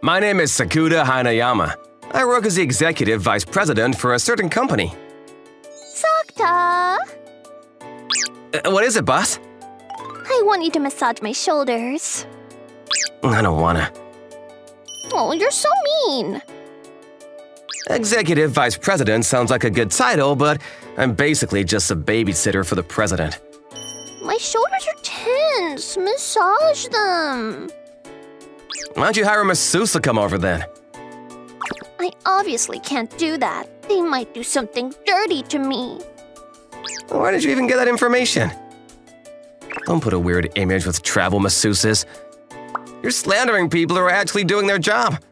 My name is Sakuda Hanayama. I work as the executive vice president for a certain company. Sakta! What is it, boss? I want you to massage my shoulders. I don't wanna. Oh, you're so mean. Executive vice president sounds like a good title, but I'm basically just a babysitter for the president. My shoulders are tense. Massage them. Why don't you hire a masseuse to come over then? I obviously can't do that. They might do something dirty to me. Why did you even get that information? Don't put a weird image with travel masseuses. You're slandering people who are actually doing their job.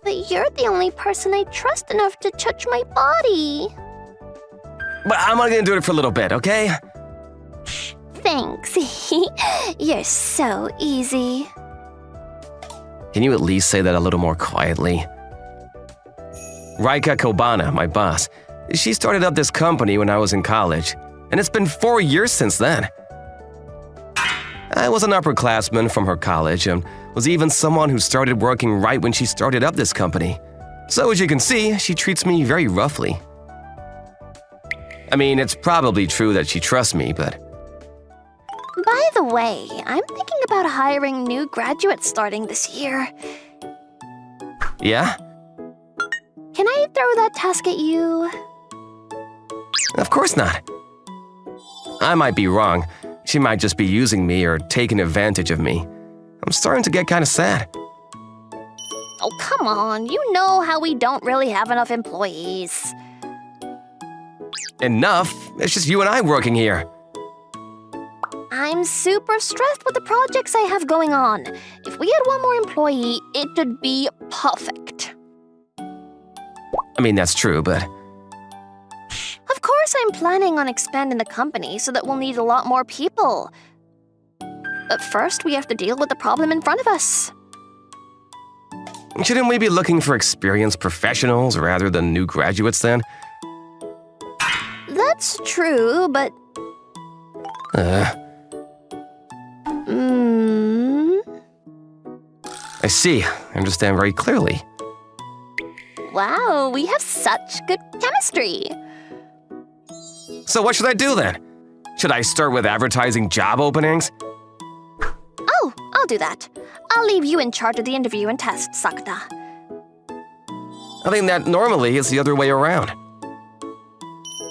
But you're the only person I trust enough to touch my body. But I'm only gonna do it for a little bit, okay? Thanks. You're so easy. Can you at least say that a little more quietly? Raika Kobana, my boss, she started up this company when I was in college, and it's been 4 years since then. I was an upperclassman from her college and was even someone who started working right when she started up this company. So as you can see, she treats me very roughly. I mean, it's probably true that she trusts me, but… By the way, I'm thinking about hiring new graduates starting this year. Yeah? Can I throw that task at you? Of course not. I might be wrong. She might just be using me or taking advantage of me. I'm starting to get kind of sad. Oh, come on. You know how we don't really have enough employees. Enough? It's just you and I working here. I'm super stressed with the projects I have going on. If we had one more employee, it would be perfect. I mean, that's true, but… Of course, I'm planning on expanding the company so that we'll need a lot more people. But first, we have to deal with the problem in front of us. Shouldn't we be looking for experienced professionals rather than new graduates then? That's true, but… I see. I understand very clearly. Wow, we have such good chemistry. So what should I do then? Should I start with advertising job openings? Oh, I'll do that. I'll leave you in charge of the interview and test, Sakta. I think that normally is the other way around.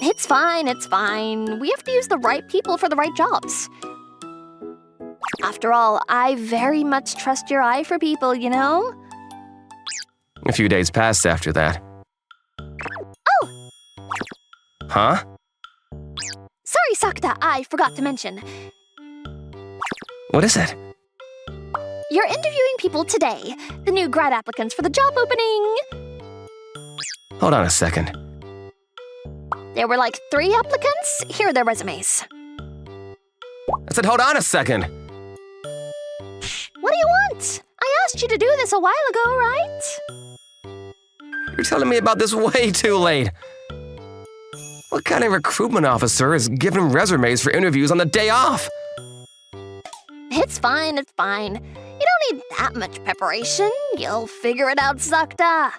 It's fine, it's fine. We have to use the right people for the right jobs. After all, I very much trust your eye for people, you know? A few days passed after that. Oh! Huh? Sorry, Sakta, I forgot to mention. What is it? You're interviewing people today. The new grad applicants for the job opening. Hold on a second. There were like 3 applicants. Here are their resumes. I said hold on a second. What do you want? I asked you to do this a while ago, right? You're telling me about this way too late. What kind of recruitment officer is giving resumes for interviews on the day off? It's fine, it's fine. You don't need that much preparation. You'll figure it out, Sakta.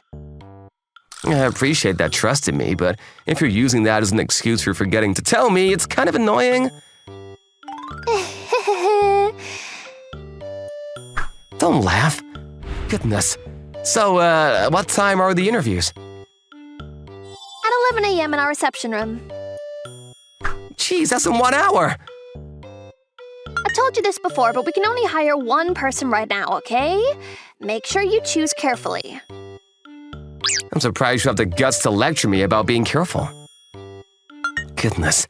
I appreciate that trust in me, but if you're using that as an excuse for forgetting to tell me, it's kind of annoying. Don't laugh. Goodness. So, what time are the interviews? At 11 a.m. in our reception room. Jeez, that's in 1 hour. I told you this before, but we can only hire one person right now, okay? Make sure you choose carefully. I'm surprised you have the guts to lecture me about being careful. Goodness.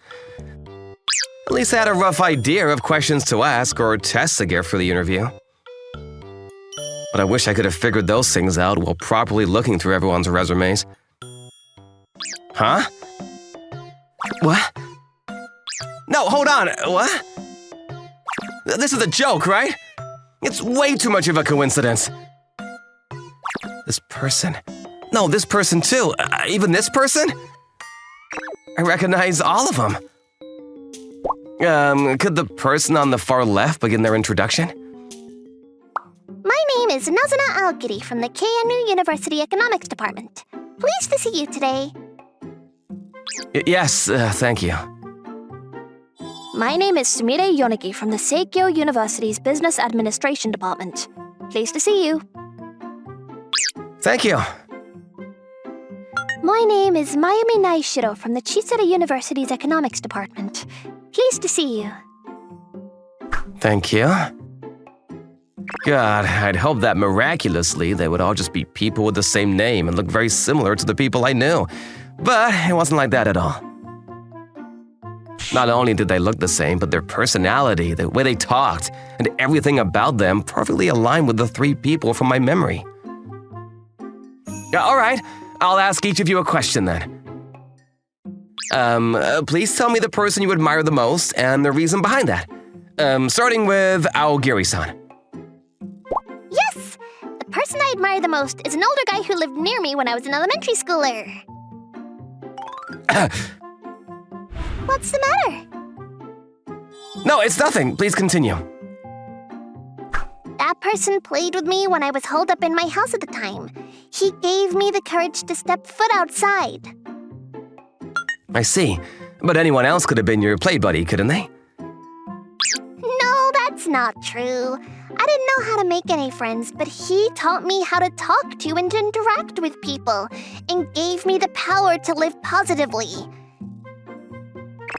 At least I had a rough idea of questions to ask or tests to get for the interview. But I wish I could have figured those things out while properly looking through everyone's resumes. Huh? What? No, hold on. What? This is a joke, right? It's way too much of a coincidence. This person. No, this person too. Even this person? I recognize all of them. Could the person on the far left begin their introduction? My name is Nazuna Aogiri from the KNU University Economics Department. Pleased to see you today. Yes, thank you. My name is Sumire Yonagi from the Seikyo University's Business Administration Department. Pleased to see you. Thank you. My name is Mayumi Naishiro from the Chisara University's Economics Department. Pleased to see you. Thank you. God, I'd hoped that miraculously they would all just be people with the same name and look very similar to the people I knew. But it wasn't like that at all. Not only did they look the same, but their personality, the way they talked, and everything about them perfectly aligned with the 3 people from my memory. All right, I'll ask each of you a question then. Please tell me the person you admire the most and the reason behind that. Starting with Aogiri-san. Yes! The person I admire the most is an older guy who lived near me when I was an elementary schooler. What's the matter? No, it's nothing. Please continue. That person played with me when I was holed up in my house at the time. He gave me the courage to step foot outside. I see. But anyone else could have been your play buddy, couldn't they? No, that's not true. I didn't know how to make any friends, but he taught me how to talk to and interact with people, and gave me the power to live positively.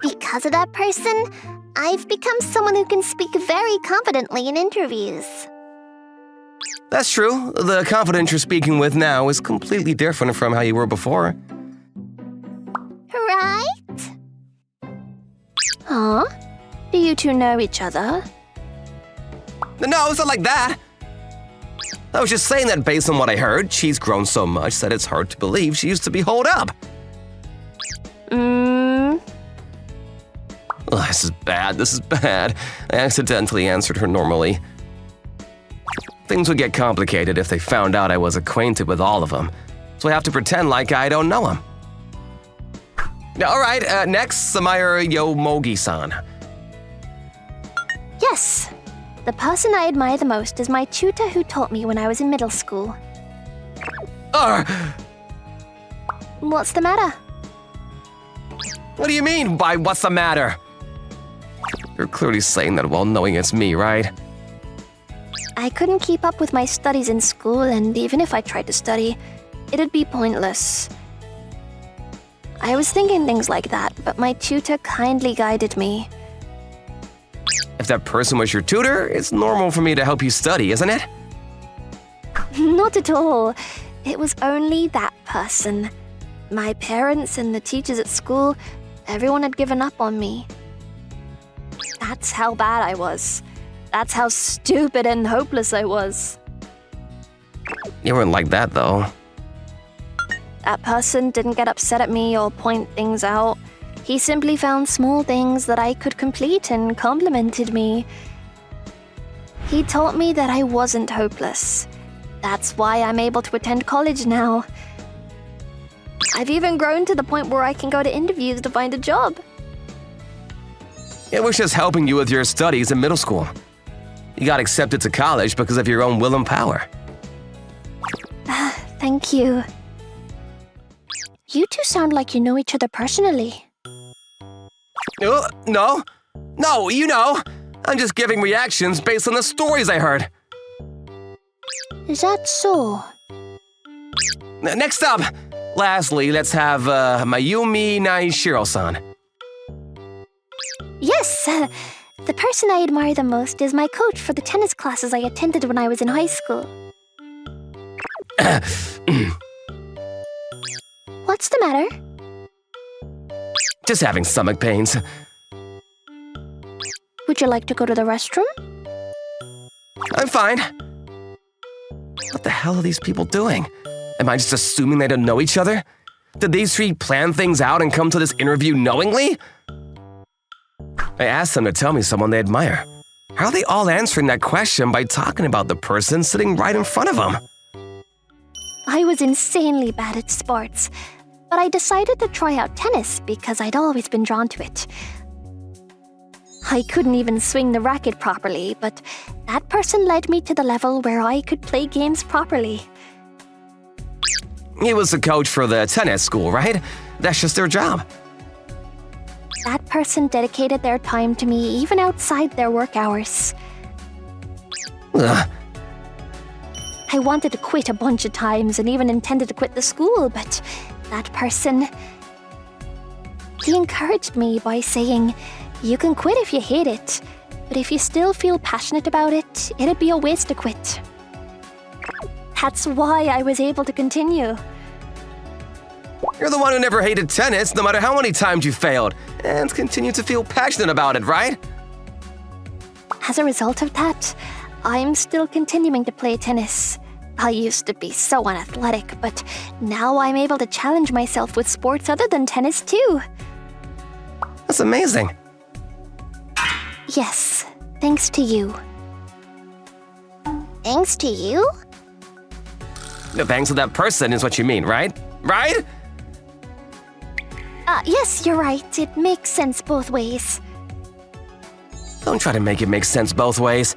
Because of that person, I've become someone who can speak very confidently in interviews. That's true. The confidence you're speaking with now is completely different from how you were before. Right? Huh? Do you two know each other? No, it's not like that. I was just saying that based on what I heard, she's grown so much that it's hard to believe she used to be holed up. Oh, this is bad. I accidentally answered her normally. Things would get complicated if they found out I was acquainted with all of them, so I have to pretend like I don't know them. All right, next, Samaya Yomogi-san. Yes. The person I admire the most is my tutor who taught me when I was in middle school. What's the matter? What do you mean by what's the matter? You're clearly saying that while knowing it's me, right? I couldn't keep up with my studies in school, and even if I tried to study, it'd be pointless. I was thinking things like that, but my tutor kindly guided me. If that person was your tutor, it's normal for me to help you study, isn't it? Not at all. It was only that person. My parents and the teachers at school, everyone had given up on me. That's how bad I was. That's how stupid and hopeless I was. You weren't like that, though. That person didn't get upset at me or point things out. He simply found small things that I could complete and complimented me. He taught me that I wasn't hopeless. That's why I'm able to attend college now. I've even grown to the point where I can go to interviews to find a job. It was just helping you with your studies in middle school. You got accepted to college because of your own will and power. Thank you. You two sound like you know each other personally. No. No, you know. I'm just giving reactions based on the stories I heard. Is that so? Next up, lastly, let's have Mayumi Naishiro-san. Yes, the person I admire the most is my coach for the tennis classes I attended when I was in high school. What's the matter? Just having stomach pains. Would you like to go to the restroom? I'm fine. What the hell are these people doing? Am I just assuming they don't know each other? Did these 3 plan things out and come to this interview knowingly? I asked them to tell me someone they admire. How are they all answering that question by talking about the person sitting right in front of them? I was insanely bad at sports, but I decided to try out tennis because I'd always been drawn to it. I couldn't even swing the racket properly, but that person led me to the level where I could play games properly. He was the coach for the tennis school, right? That's just their job. That person dedicated their time to me even outside their work hours. Ugh. I wanted to quit a bunch of times and even intended to quit the school, but that person... He encouraged me by saying, "You can quit if you hate it, but if you still feel passionate about it, it'd be a waste to quit." That's why I was able to continue. You're the one who never hated tennis, no matter how many times you failed, and continue to feel passionate about it, right? As a result of that, I'm still continuing to play tennis. I used to be so unathletic, but now I'm able to challenge myself with sports other than tennis too. That's amazing. Yes, thanks to you. Thanks to you? No, thanks to that person is what you mean, right? Right? Yes, you're right. It makes sense both ways. Don't try to make it make sense both ways.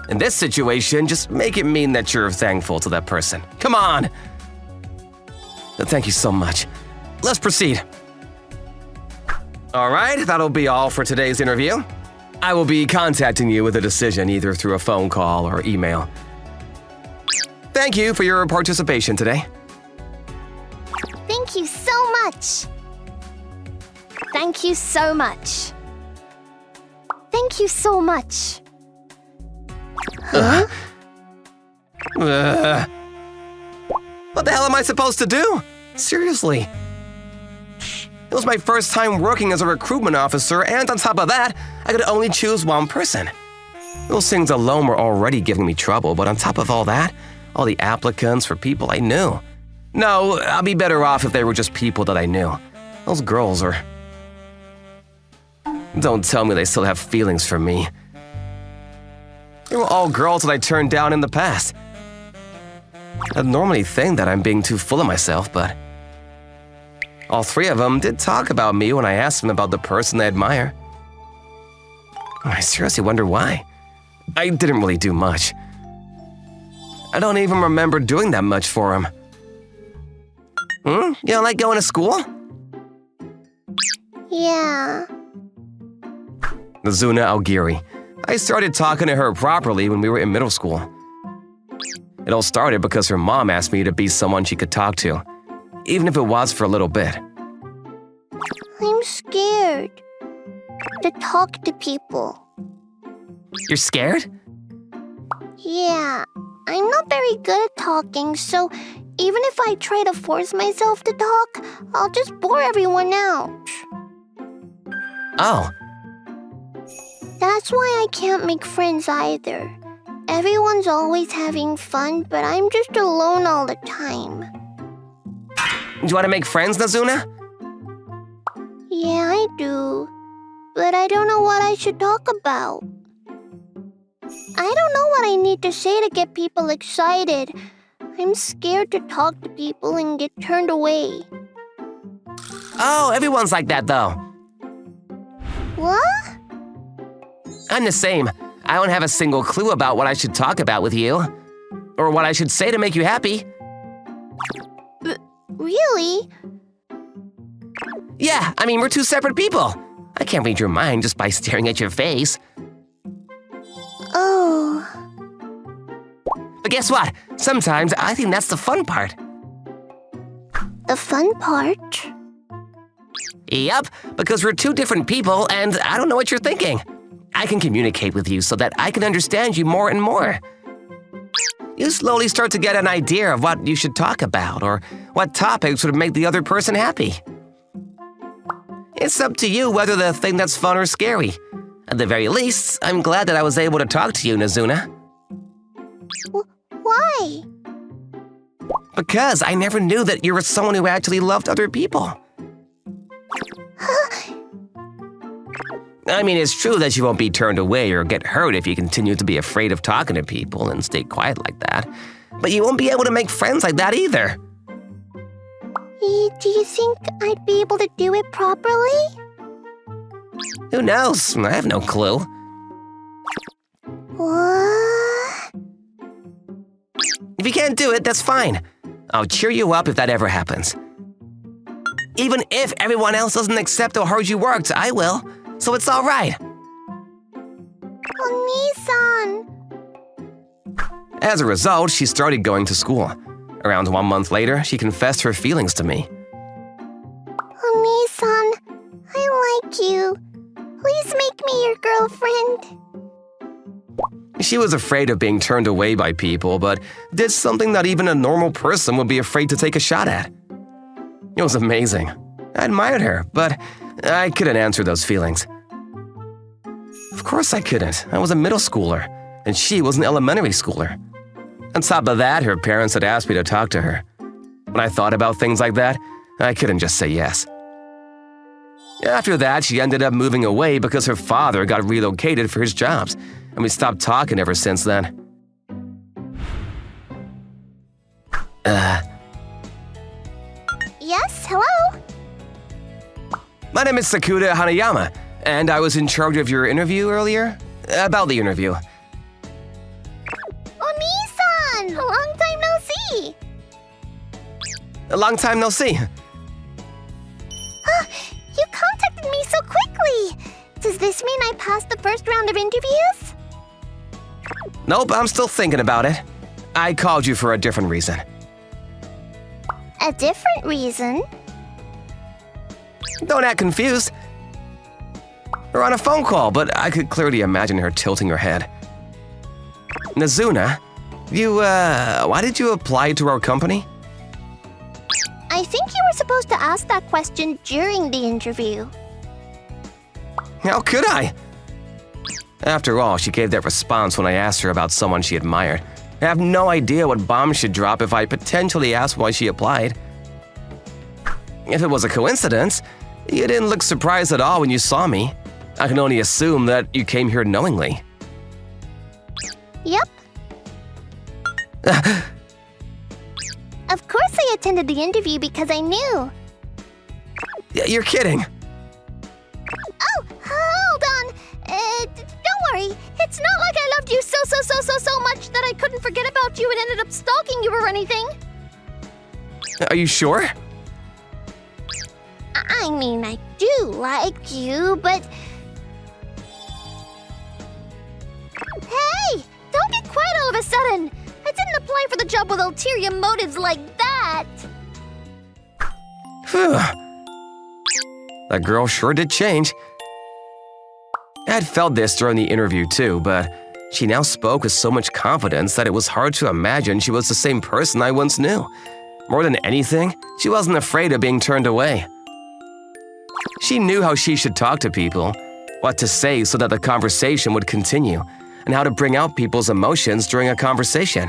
In this situation, just make it mean that you're thankful to that person. Come on! Thank you so much. Let's proceed. Alright, that'll be all for today's interview. I will be contacting you with a decision either through a phone call or email. Thank you for your participation today. Thank you so much. Thank you so much. Thank you so much. Huh? What the hell am I supposed to do? Seriously. It was my first time working as a recruitment officer, and on top of that, I could only choose one person. Those things alone were already giving me trouble, but on top of all that, all the applicants for people I knew. No, I'd be better off if they were just people that I knew. Those girls are... Don't tell me they still have feelings for me. They were all girls that I turned down in the past. I'd normally think that I'm being too full of myself, but... all three of them did talk about me when I asked them about the person they admire. I seriously wonder why. I didn't really do much. I don't even remember doing that much for them. You don't like going to school? Yeah. Nazuna Algiri. I started talking to her properly when we were in middle school. It all started because her mom asked me to be someone she could talk to, even if it was for a little bit. I'm scared to talk to people. You're scared? Yeah, I'm not very good at talking, so even if I try to force myself to talk, I'll just bore everyone out. Oh. That's why I can't make friends either. Everyone's always having fun, but I'm just alone all the time. Do you want to make friends, Nazuna? Yeah, I do. But I don't know what I should talk about. I don't know what I need to say to get people excited. I'm scared to talk to people and get turned away. Oh, everyone's like that, though. What? I'm the same. I don't have a single clue about what I should talk about with you. Or what I should say to make you happy. Really? Yeah, I mean, we're two separate people. I can't read your mind just by staring at your face. Oh. But guess what? Sometimes I think that's the fun part. The fun part? Yep, because we're two different people and I don't know what you're thinking. I can communicate with you so that I can understand you more and more. You slowly start to get an idea of what you should talk about or what topics would make the other person happy. It's up to you whether the thing that's fun or scary. At the very least, I'm glad that I was able to talk to you, Nazuna. Why? Because I never knew that you were someone who actually loved other people. I mean, it's true that you won't be turned away or get hurt if you continue to be afraid of talking to people and stay quiet like that. But you won't be able to make friends like that either. Do you think I'd be able to do it properly? Who knows? I have no clue. What? If you can't do it, that's fine. I'll cheer you up if that ever happens. Even if everyone else doesn't accept how hard you worked, I will. So it's all right. Oni-san. As a result, she started going to school. Around 1 month later, she confessed her feelings to me. Oni-san, I like you. Please make me your girlfriend. She was afraid of being turned away by people, but did something that even a normal person would be afraid to take a shot at. It was amazing. I admired her, but I couldn't answer those feelings. Of course I couldn't. I was a middle schooler, and she was an elementary schooler. On top of that, her parents had asked me to talk to her. When I thought about things like that, I couldn't just say yes. After that, she ended up moving away because her father got relocated for his jobs, and we stopped talking ever since then. Yes, hello? My name is Sakura Hanayama, and I was in charge of your interview earlier? About the interview. Oni-san! Long time no see! A long time no see. You contacted me so quickly! Does this mean I passed the first round of interviews? Nope, I'm still thinking about it. I called you for a different reason. A different reason? Don't act confused. We're on a phone call, but I could clearly imagine her tilting her head. Nazuna, why did you apply to our company? I think you were supposed to ask that question during the interview. How could I? After all, she gave that response when I asked her about someone she admired. I have no idea what bomb she'd drop if I potentially asked why she applied. If it was a coincidence, you didn't look surprised at all when you saw me. I can only assume that you came here knowingly. Yep. Of course I attended the interview because I knew. You're kidding. Oh, hold on. Don't worry. It's not like I loved you so much that I couldn't forget about you and ended up stalking you or anything. Are you sure? I mean, I do like you, but... Hey! Don't get quiet all of a sudden! I didn't apply for the job with ulterior motives like that! Phew. That girl sure did change. I had felt this during the interview too, but she now spoke with so much confidence that it was hard to imagine she was the same person I once knew. More than anything, she wasn't afraid of being turned away. She knew how she should talk to people, what to say so that the conversation would continue, and how to bring out people's emotions during a conversation.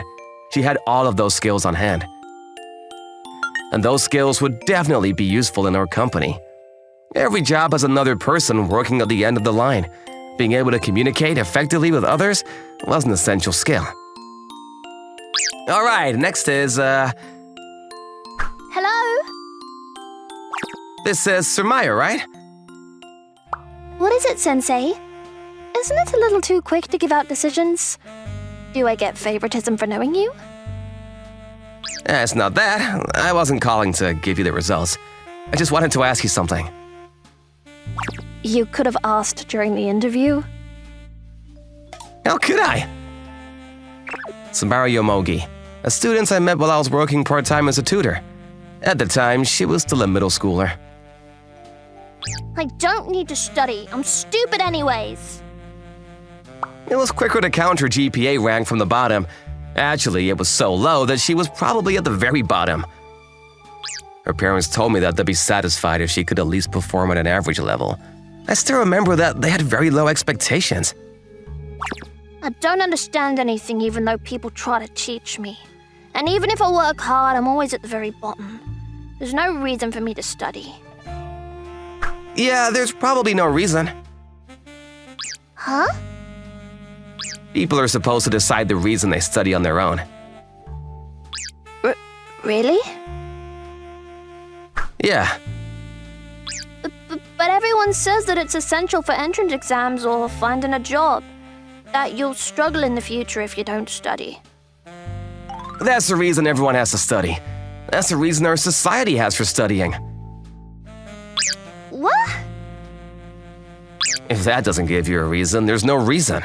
She had all of those skills on hand. And those skills would definitely be useful in our company. Every job has another person working at the end of the line. Being able to communicate effectively with others was an essential skill. All right, next is, Hello? This is Surmaya, right? What is it, Sensei? Isn't it a little too quick to give out decisions? Do I get favoritism for knowing you? It's not that. I wasn't calling to give you the results. I just wanted to ask you something. You could have asked during the interview. How could I? Samara Yomogi, a student I met while I was working part-time as a tutor. At the time, she was still a middle schooler. I don't need to study. I'm stupid anyways. It was quicker to count her GPA rank from the bottom. Actually, it was so low that she was probably at the very bottom. Her parents told me that they'd be satisfied if she could at least perform at an average level. I still remember that they had very low expectations. I don't understand anything even though people try to teach me. And even if I work hard, I'm always at the very bottom. There's no reason for me to study. Yeah, there's probably no reason. Huh? People are supposed to decide the reason they study on their own. Really? Yeah. But everyone says that it's essential for entrance exams or finding a job. That you'll struggle in the future if you don't study. That's the reason everyone has to study. That's the reason our society has for studying. What? If that doesn't give you a reason, there's no reason.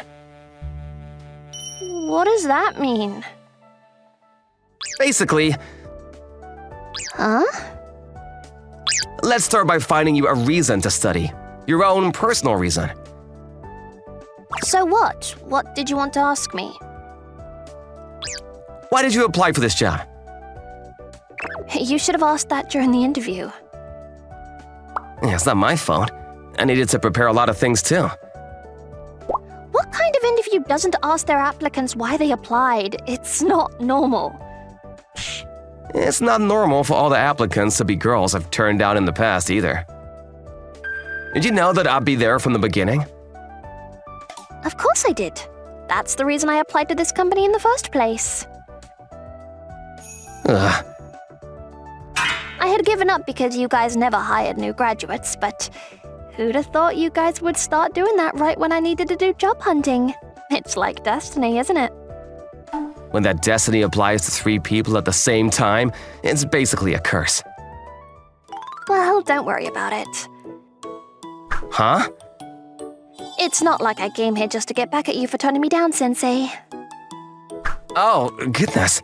What does that mean? Basically, Huh? let's start by finding you a reason to study. Your own personal reason. So what? What did you want to ask me? Why did you apply for this job? You should have asked that during the interview. Yeah, it's not my fault. I needed to prepare a lot of things too. What kind of interview doesn't ask their applicants why they applied? It's not normal. It's not normal for all the applicants to be girls I've turned down in the past either. Did you know that I'd be there from the beginning? Of course I did. That's the reason I applied to this company in the first place. Ugh. I had given up because you guys never hired new graduates, but who'd have thought you guys would start doing that right when I needed to do job hunting? It's like destiny, isn't it? When that destiny applies to 3 people at the same time, it's basically a curse. Well, don't worry about it. Huh? It's not like I came here just to get back at you for turning me down, Sensei. Oh, goodness.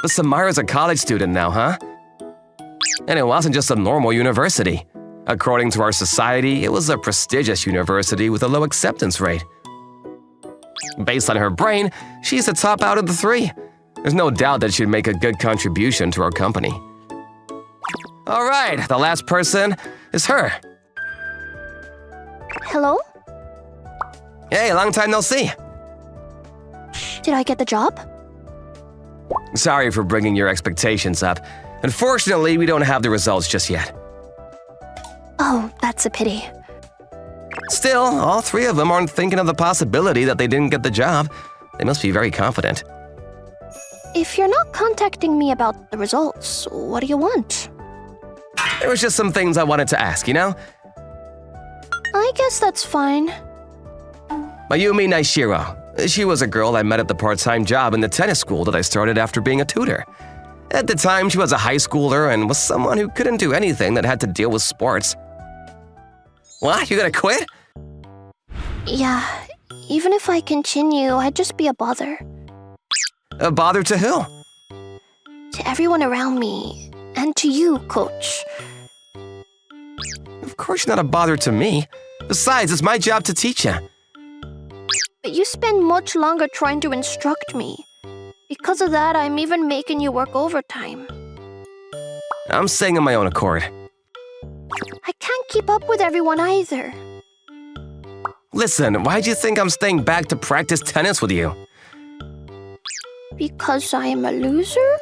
But Samara's a college student now, huh? And it wasn't just a normal university. According to our society, it was a prestigious university with a low acceptance rate. Based on her brain, she's the top out of the 3. There's no doubt that she'd make a good contribution to our company. All right, the last person is her. Hello? Hey, long time no see. Did I get the job? Sorry for bringing your expectations up. Unfortunately, we don't have the results just yet. Oh, that's a pity. Still, all 3 of them aren't thinking of the possibility that they didn't get the job. They must be very confident. If you're not contacting me about the results, what do you want? There was just some things I wanted to ask, you know? I guess that's fine. Mayumi Naishiro. She was a girl I met at the part-time job in the tennis school that I started after being a tutor. At the time, she was a high schooler and was someone who couldn't do anything that had to deal with sports. What? You gonna quit? Yeah, even if I continue, I'd just be a bother. A bother to who? To everyone around me, and to you, Coach. Of course you're not a bother to me. Besides, it's my job to teach you. But you spend much longer trying to instruct me. Because of that, I'm even making you work overtime. I'm staying on my own accord. I can't keep up with everyone either. Listen, why'd you think I'm staying back to practice tennis with you? Because I am a loser?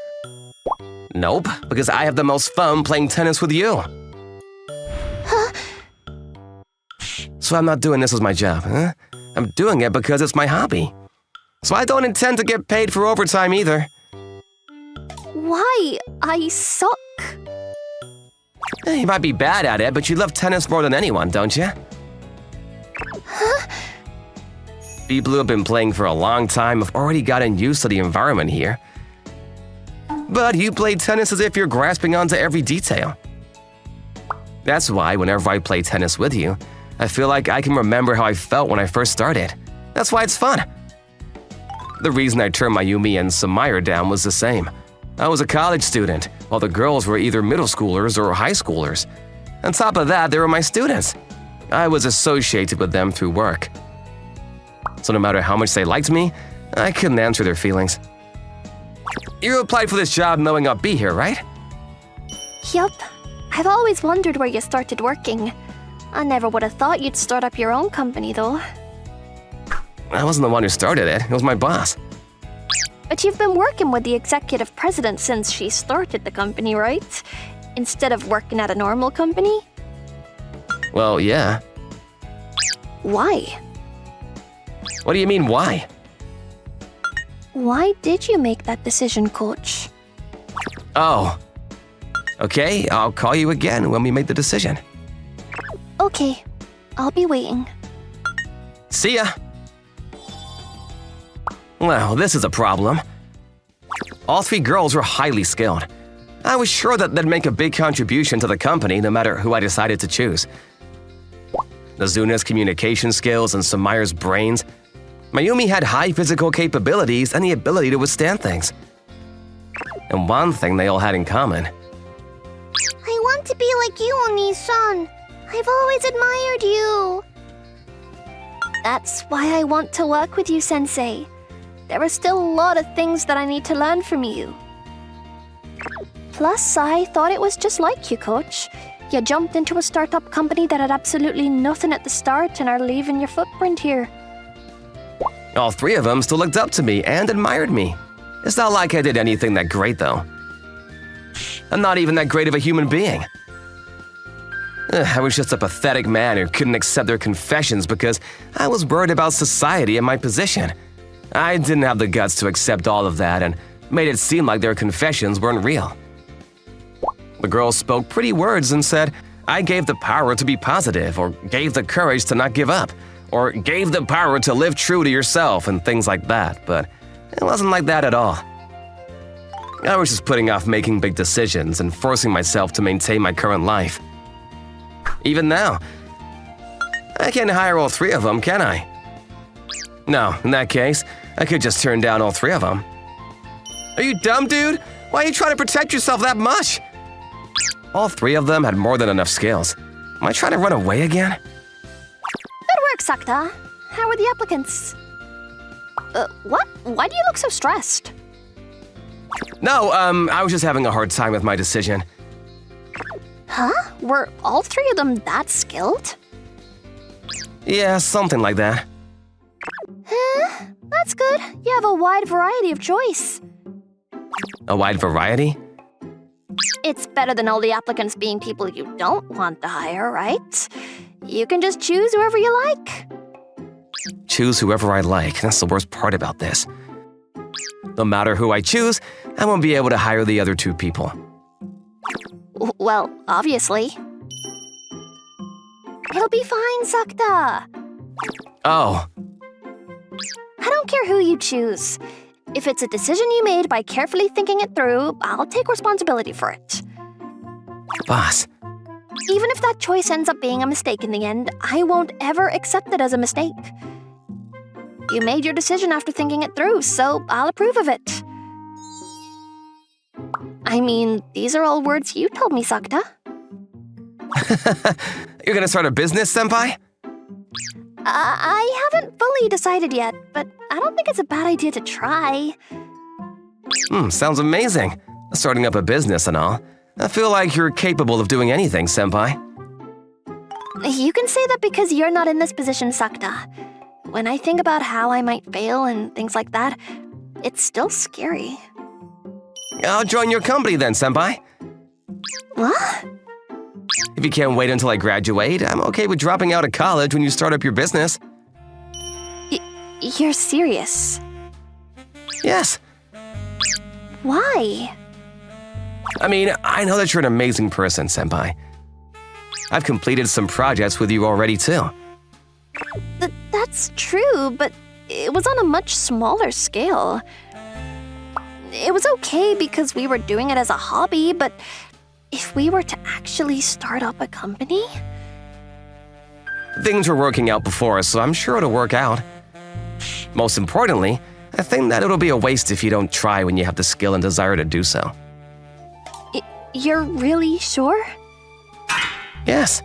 Nope, because I have the most fun playing tennis with you. Huh? So I'm not doing this as my job, huh? I'm doing it because it's my hobby. So I don't intend to get paid for overtime either. Why? I suck. You might be bad at it, but you love tennis more than anyone, don't you? Huh? People who have been playing for a long time have already gotten used to the environment here. But you play tennis as if you're grasping onto every detail. That's why whenever I play tennis with you, I feel like I can remember how I felt when I first started. That's why it's fun. The reason I turned Mayumi and Samira down was the same. I was a college student, while the girls were either middle schoolers or high schoolers. On top of that, they were my students. I was associated with them through work. So no matter how much they liked me, I couldn't answer their feelings. You applied for this job knowing I'd be here, right? Yup. I've always wondered where you started working. I never would have thought you'd start up your own company, though. I wasn't the one who started it. It was my boss. But you've been working with the executive president since she started the company, right? Instead of working at a normal company? Well, yeah. Why? What do you mean, why? Why did you make that decision, Coach? Oh. Okay, I'll call you again when we make the decision. Okay, I'll be waiting. See ya! Well, this is a problem. All 3 girls were highly skilled. I was sure that they'd make a big contribution to the company no matter who I decided to choose. Nazuna's communication skills and Sumaya's brains. Mayumi had high physical capabilities and the ability to withstand things. And one thing they all had in common. I want to be like you, Oni-san. I've always admired you. That's why I want to work with you, Sensei. There are still a lot of things that I need to learn from you. Plus, I thought it was just like you, Coach. You jumped into a startup company that had absolutely nothing at the start and are leaving your footprint here. All 3 of them still looked up to me and admired me. It's not like I did anything that great, though. I'm not even that great of a human being. I was just a pathetic man who couldn't accept their confessions because I was worried about society and my position. I didn't have the guts to accept all of that and made it seem like their confessions weren't real. The girls spoke pretty words and said, I gave the power to be positive, or gave the courage to not give up, or gave the power to live true to yourself and things like that, but it wasn't like that at all. I was just putting off making big decisions and forcing myself to maintain my current life. Even now, I can't hire all 3 of them, can I? No, in that case, I could just turn down all 3 of them. Are you dumb, dude? Why are you trying to protect yourself that much? All 3 of them had more than enough skills. Am I trying to run away again? Good work, Sakta. How are the applicants? What? Why do you look so stressed? No, I was just having a hard time with my decision. Huh? Were all 3 of them that skilled? Yeah, something like that. Huh? That's good. You have a wide variety of choice. A wide variety? It's better than all the applicants being people you don't want to hire, right? You can just choose whoever you like. Choose whoever I like. That's the worst part about this. No matter who I choose, I won't be able to hire the other 2 people. Well, obviously. It'll be fine, Sakta. Oh, I don't care who you choose. If it's a decision you made by carefully thinking it through, I'll take responsibility for it. boss. Even if that choice ends up being a mistake in the end, I won't ever accept it as a mistake. You made your decision after thinking it through, so I'll approve of it. I mean, these are all words you told me, Sakta. You're gonna start a business, senpai? I haven't fully decided yet, but I don't think it's a bad idea to try. Sounds amazing. Starting up a business and all. I feel like you're capable of doing anything, senpai. You can say that because you're not in this position, Sakta. When I think about how I might fail and things like that, it's still scary. I'll join your company then, senpai. What? If you can't wait until I graduate, I'm okay with dropping out of college when you start up your business. You're serious? Yes. Why? I mean, I know that you're an amazing person, senpai. I've completed some projects with you already, too. That's true, but it was on a much smaller scale. It was okay because we were doing it as a hobby, but if we were to actually start up a company? Things were working out before us, so I'm sure it'll work out. Most importantly, I think that it'll be a waste if you don't try when you have the skill and desire to do so. You're really sure? Yes.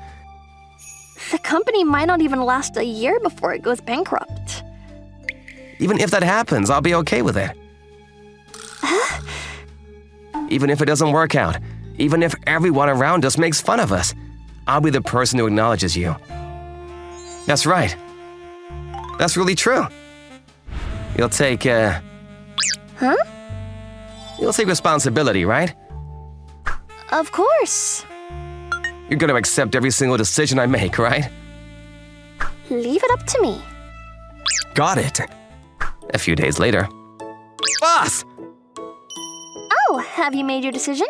The company might not even last a year before it goes bankrupt. Even if that happens, I'll be okay with it. Even if it doesn't work out, even if everyone around us makes fun of us, I'll be the person who acknowledges you. That's right. That's really true. You'll take, Huh? You'll take responsibility, right? Of course. You're gonna accept every single decision I make, right? Leave it up to me. Got it. A few days later. Boss! Oh, have you made your decision?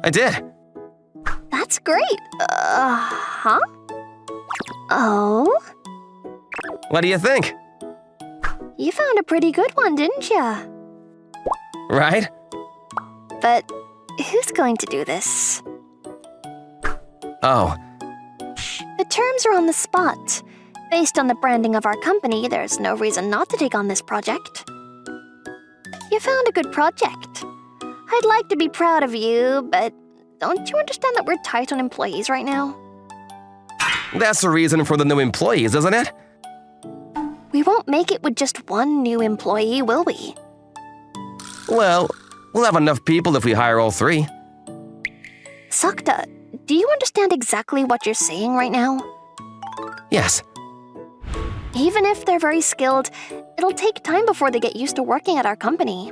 I did. That's That's great. Huh? Oh? What do you think? You found a pretty good one, didn't ya? Right? But who's going to do this? Oh, The terms are on the spot. Based on the branding of our company, there's no reason not to take on this project. You found a good project. I'd like to be proud of you, but don't you understand that we're tight on employees right now? that's the reason for the new employees, isn't it? We won't make it with just one new employee, will we? Well, we'll have enough people if we hire all 3. Sakta, do you understand exactly what you're saying right now? Yes. Even if they're very skilled, it'll take time before they get used to working at our company.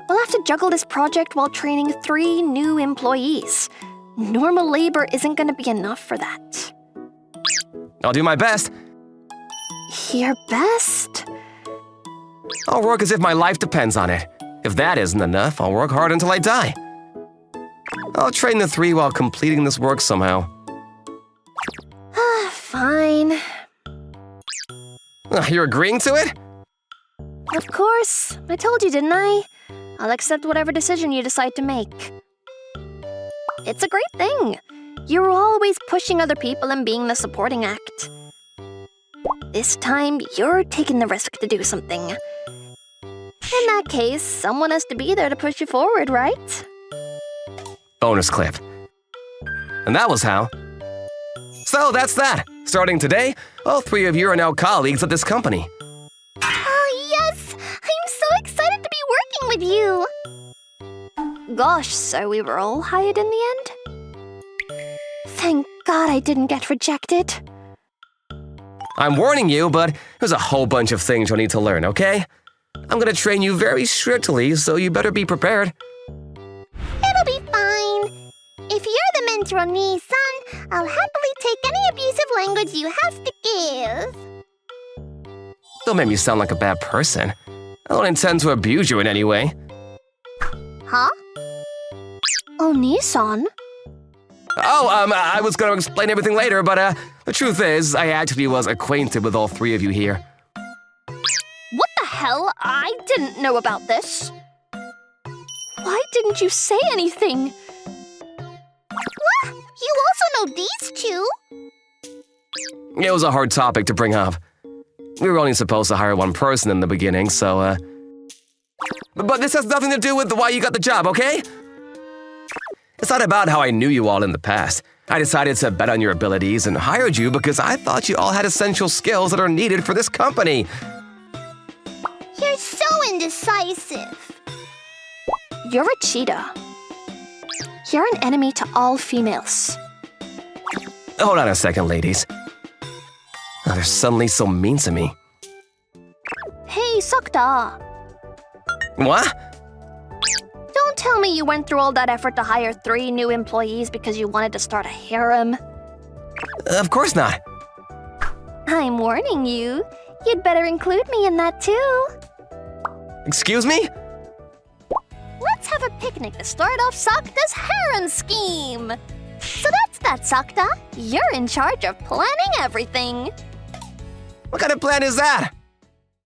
We'll have to juggle this project while training 3 new employees. Normal labor isn't going to be enough for that. I'll do my best. Your best? I'll work as if my life depends on it. If that isn't enough, I'll work hard until I die. I'll train the 3 while completing this work somehow. Fine. You're agreeing to it? Of course. I told you, didn't I? I'll accept whatever decision you decide to make. It's a great thing. You're always pushing other people and being the supporting act. This time, you're taking the risk to do something. In that case, someone has to be there to push you forward, right? Bonus clip. And that was how. So that's that. Starting today, all 3 of you are now colleagues at this company. Oh, yes! I'm so excited to be working with you! Gosh, so we were all hired in the end? Thank God I didn't get rejected. I'm warning you, but there's a whole bunch of things you'll need to learn, okay? I'm gonna train you very strictly, so you better be prepared. It'll be fine. If you're the mentor on me, son, I'll happily take any abusive language you have to give. Don't make me sound like a bad person. I don't intend to abuse you in any way. Huh? Oh, Nissan? Oh, I was gonna explain everything later, but the truth is, I actually was acquainted with all 3 of you here. What the hell? I didn't know about this. Why didn't you say anything? What? You also know these 2? It was a hard topic to bring up. We were only supposed to hire 1 person in the beginning, so, But this has nothing to do with why you got the job, okay? It's not about how I knew you all in the past. I decided to bet on your abilities and hired you because I thought you all had essential skills that are needed for this company. You're so indecisive. You're a cheetah. You're an enemy to all females. Hold on a second, ladies. Oh, they're suddenly so mean to me. Hey, Sakta. What? Don't tell me you went through all that effort to hire 3 new employees because you wanted to start a harem. Of course not. I'm warning you. You'd better include me in that too. Excuse me? Let's have a picnic to start off Sakta's harem scheme. So that's that, Sakta. You're in charge of planning everything. What kind of plan is that?